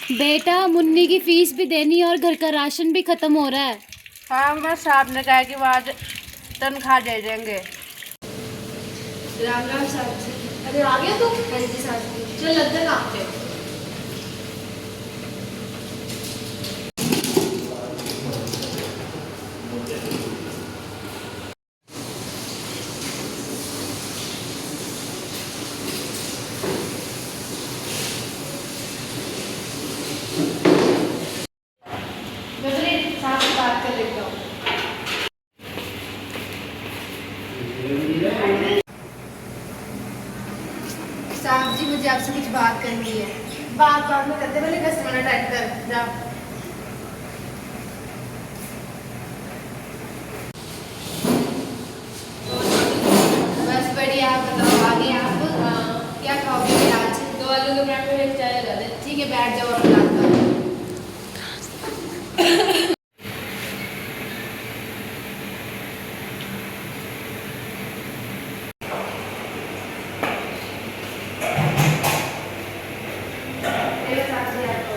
बेटा मुन्नी की फीस भी देनी है और घर का राशन भी खत्म हो रहा है। हाँ मैं साहब ने कहा कि वो आज तनख्वाह दे देंगे। राम राम साहब जी। अरे आ गया तू? हाँ जी साहब जी। चल लग जा काम पे। साहब से बात कर लेता हूँ। साहब जी मुझे आपसे कुछ बात करनी है। बात बाद में करते, पहले कस्टमर अटेंड कर जाओ। बस बढ़िया, आप बताओ आगे आप क्या खाओगे आज? 2 आलू के पराठे में चाय लगा दे। ठीक है बैठ जाओ और बनाता हूँ। मेरे साथ भी आपको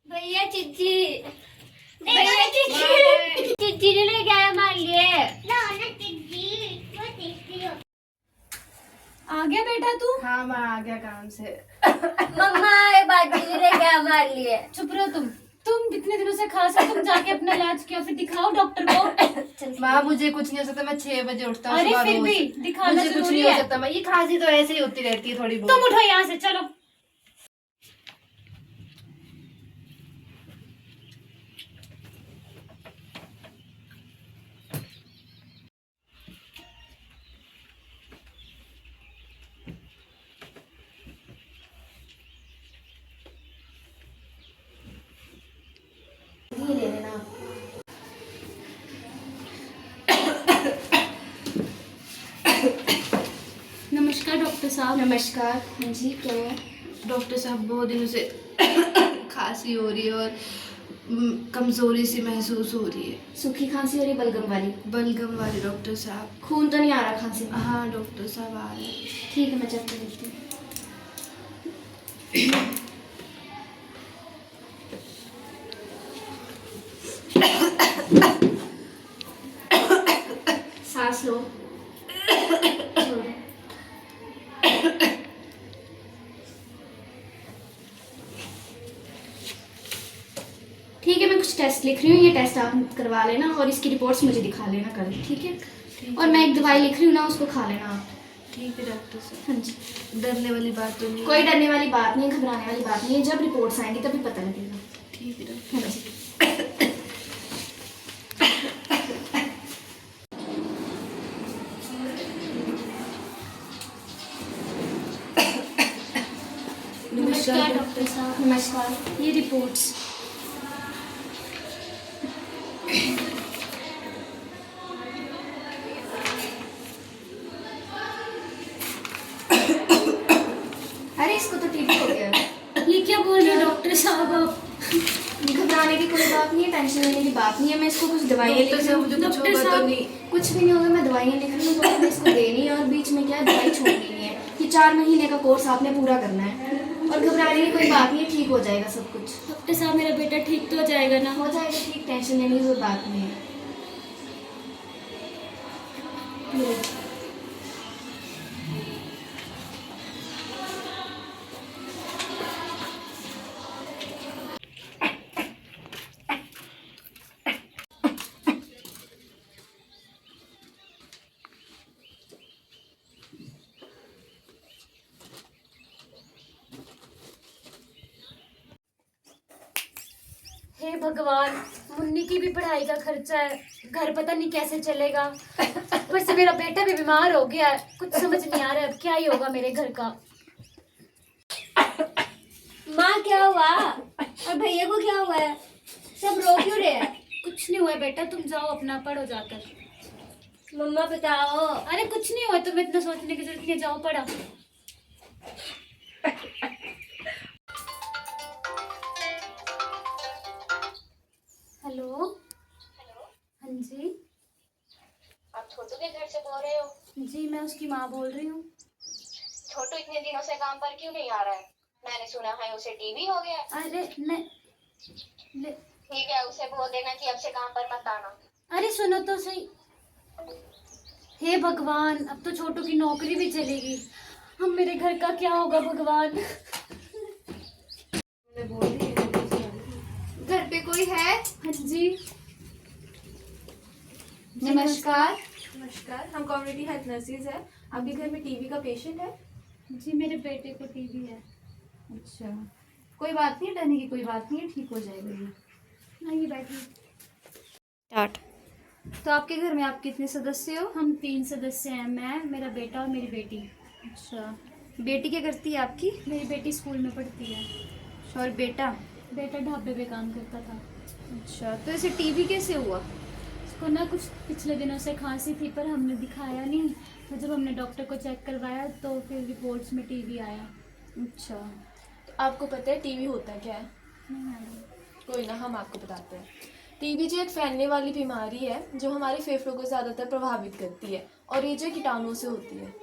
भैया चिज्जी, भैया चिज्जी, चिज्जी ने लेके आया हमारे लिए। आ गया बेटा तू? हाँ मैं आ गया काम से। मम्मा ये बाजी ने लेके आया हमारे लिए। चुप रहो तुम इतने दिनों से खांस है, तुम जाके अपना इलाज किया, फिर दिखाओ डॉक्टर को। माँ मुझे कुछ नहीं हो सकता, मैं 6 बजे उठता हूँ अरे सुबह फिर रोज। भी दिखाना मुझे कुछ जरूरी नहीं हो है। सकता, मैं ये खांसी तो ऐसे ही होती रहती है थोड़ी तुम बहुत। उठो यहाँ से, चलो। ये ले लेना। नमस्कार डॉक्टर साहब। नमस्कार। हाँ जी क्या हुआ? डॉक्टर साहब बहुत दिनों से खांसी हो रही है और कमजोरी सी महसूस हो रही है। सूखी खांसी हो रही, बलगम वाली? बलगम वाली डॉक्टर साहब। खून तो नहीं आ रहा खांसी में? हाँ डॉक्टर साहब आ रहे हैं। ठीक है मैं चेक कर लेती हूँ। सांस लो। छोड़ो। ठीक है मैं कुछ टेस्ट लिख रही हूँ, ये टेस्ट आप करवा लेना और इसकी रिपोर्ट्स मुझे दिखा लेना कल, ठीक है? और मैं एक दवाई लिख रही हूँ ना, उसको खा लेना आप। ठीक है डॉक्टर साहब। हाँ जी। डरने वाली बात तो नहीं? कोई डरने वाली बात नहीं है, घबराने वाली बात नहीं है, जब रिपोर्ट्स आएंगी तभी पता लगेगा। ठीक है डॉक्टर। हाँ जी। नमस्कार डॉक्टर साहब। नमस्कार। ये रिपोर्ट्स। अरे इसको तो टीबी हो गया है। ये क्या बोल रहे हो डॉक्टर साहब आप? घबराने की कोई बात नहीं है, टेंशन लेने की बात नहीं है। मैं इसको कुछ दवाइयाँ लिख डॉक्टर रही साहब हूँ। मुझे कुछ डॉक्टर होगा तो साहब। नहीं? कुछ भी नहीं होगा, मैं दवाइयाँ लिख रही हूँ तो आपने इसको देनी है और बीच में क्या है दवाई छोड़नी नहीं है। ये 4 महीने का कोर्स आपने पूरा करना है और घबराने की कोई बात नहीं है, ठीक हो जाएगा सब कुछ। डॉक्टर साहब मेरा बेटा ठीक तो हो जाएगा ना? हो जाएगा ठीक, टेंशन लेने की कोई बात नहीं है। ये लो। हे भगवान, मुन्नी की भी पढ़ाई का खर्चा है, घर पता नहीं कैसे चलेगा। ऊपर से मेरा बेटा भी बीमार हो गया है, कुछ समझ नहीं आ रहा है अब क्या ही होगा मेरे घर का। माँ क्या हुआ? और भैया को क्या हुआ है? सब रो क्यों रहे हैं? कुछ नहीं हुआ है बेटा, तुम जाओ अपना पढ़ो जाकर। मम्मा बताओ। अरे कुछ नहीं हुआ, तुम्हें इतना सोचने की जरूरत नहीं है, जाओ पढ़ा। हेलो। छोटू के घर से बोल रहे हो? जी मैं उसकी माँ बोल रही हूँ। छोटू इतने दिनों से काम पर क्यों नहीं आ रहा है? मैंने सुना है उसे टीबी हो गया है। अरे नहीं ठीक है, उसे बोल देना कि अब से काम पर मत आना। अरे सुनो तो सही। हे भगवान, अब तो छोटू की नौकरी भी चलेगी। अब मेरे घर का क्या होगा भगवान। घर पे कोई है? हाँ जी नमस्कार। नमस्कार, हम कम्युनिटी हेल्थ नर्सेज है। आपके घर में टीबी का पेशेंट है? जी मेरे बेटे को टीबी है। अच्छा, कोई बात नहीं, डरने की कोई बात नहीं है, ठीक हो जाएगा ये। आइए बैठिए। स्टार्ट। तो आपके घर में आप कितने सदस्य हो? हम 3 सदस्य हैं, मैं, मेरा बेटा और मेरी बेटी। अच्छा, बेटी क्या करती है आपकी? मेरी बेटी स्कूल में पढ़ती है। और बेटा? बेटा ढाबे पे काम करता था। अच्छा, तो इसे टीबी कैसे हुआ? उसको ना कुछ पिछले दिनों से खांसी थी, पर हमने दिखाया नहीं। तो जब हमने डॉक्टर को चेक करवाया तो फिर रिपोर्ट्स में टीबी आया। अच्छा, तो आपको पता है टीबी होता क्या है? नहीं मैडम। कोई ना, हम आपको बताते हैं। टीबी जो एक फैलने वाली बीमारी है जो हमारे फेफड़ों को ज़्यादातर प्रभावित करती है, और ये जो कीटाणु से होती है।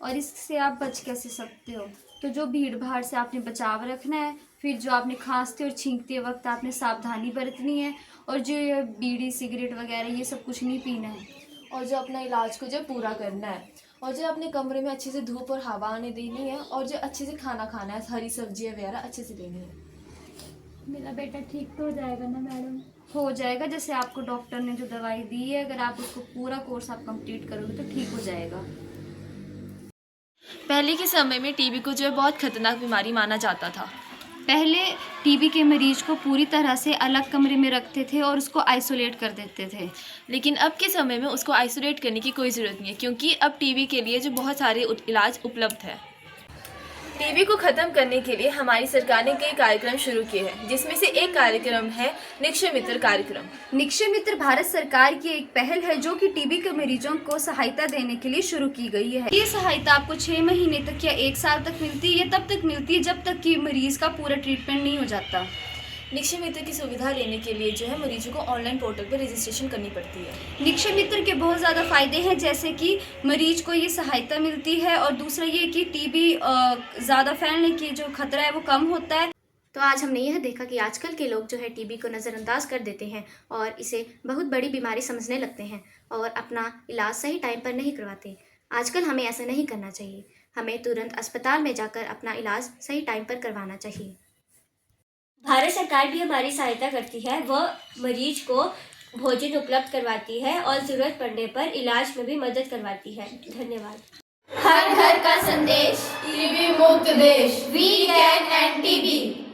और इससे आप बच कैसे सकते हो? तो जो भीड़ भाड़ से आपने बचाव रखना है, फिर जो आपने खांसते और छींकते वक्त आपने सावधानी बरतनी है, और जो ये बीड़ी सिगरेट वगैरह ये सब कुछ नहीं पीना है। और जो अपना इलाज को जो पूरा करना है, और जो अपने कमरे में अच्छे से धूप और हवा आने देनी है, और जो अच्छे से खाना खाना है, हरी सब्जियां वगैरह अच्छे से लेनी है। मेरा बेटा ठीक तो हो जाएगा ना मैडम? हो जाएगा, जैसे आपको डॉक्टर ने जो दवाई दी है, अगर आप उसको पूरा कोर्स आप कंप्लीट करोगे तो ठीक हो जाएगा। पहले के समय में टीबी को जो है बहुत खतरनाक बीमारी माना जाता था। पहले टीबी के मरीज को पूरी तरह से अलग कमरे में रखते थे और उसको आइसोलेट कर देते थे। लेकिन अब के समय में उसको आइसोलेट करने की कोई ज़रूरत नहीं है, क्योंकि अब टीबी के लिए जो बहुत सारे इलाज उपलब्ध है। टीबी को ख़त्म करने के लिए हमारी सरकार ने कई कार्यक्रम शुरू किए हैं, जिसमें से एक कार्यक्रम है निक्षय मित्र कार्यक्रम। निक्षय मित्र भारत सरकार की एक पहल है जो कि टीबी के मरीजों को सहायता देने के लिए शुरू की गई है। ये सहायता आपको 6 महीने तक या 1 साल तक मिलती है। ये तब तक मिलती है जब तक कि मरीज का पूरा ट्रीटमेंट नहीं हो जाता। निक्षय मित्र की सुविधा लेने के लिए जो है मरीजों को ऑनलाइन पोर्टल पर रजिस्ट्रेशन करनी पड़ती है। निक्षय मित्र के बहुत ज़्यादा फायदे हैं, जैसे कि मरीज को ये सहायता मिलती है, और दूसरा ये कि टीबी ज़्यादा फैलने की जो खतरा है वो कम होता है। तो आज हमने यह देखा कि आजकल के लोग जो है टीबी को नज़रअंदाज कर देते हैं और इसे बहुत बड़ी बीमारी समझने लगते हैं और अपना इलाज सही टाइम पर नहीं करवाते। आजकल हमें ऐसा नहीं करना चाहिए। हमें तुरंत अस्पताल में जाकर अपना इलाज सही टाइम पर करवाना चाहिए। भारत सरकार भी हमारी सहायता करती है। वह मरीज को भोजन उपलब्ध करवाती है और ज़रूरत पड़ने पर इलाज में भी मदद करवाती है। धन्यवाद। हर घर का संदेश, टीबी मुक्त देश, वी कैन एंड टीबी।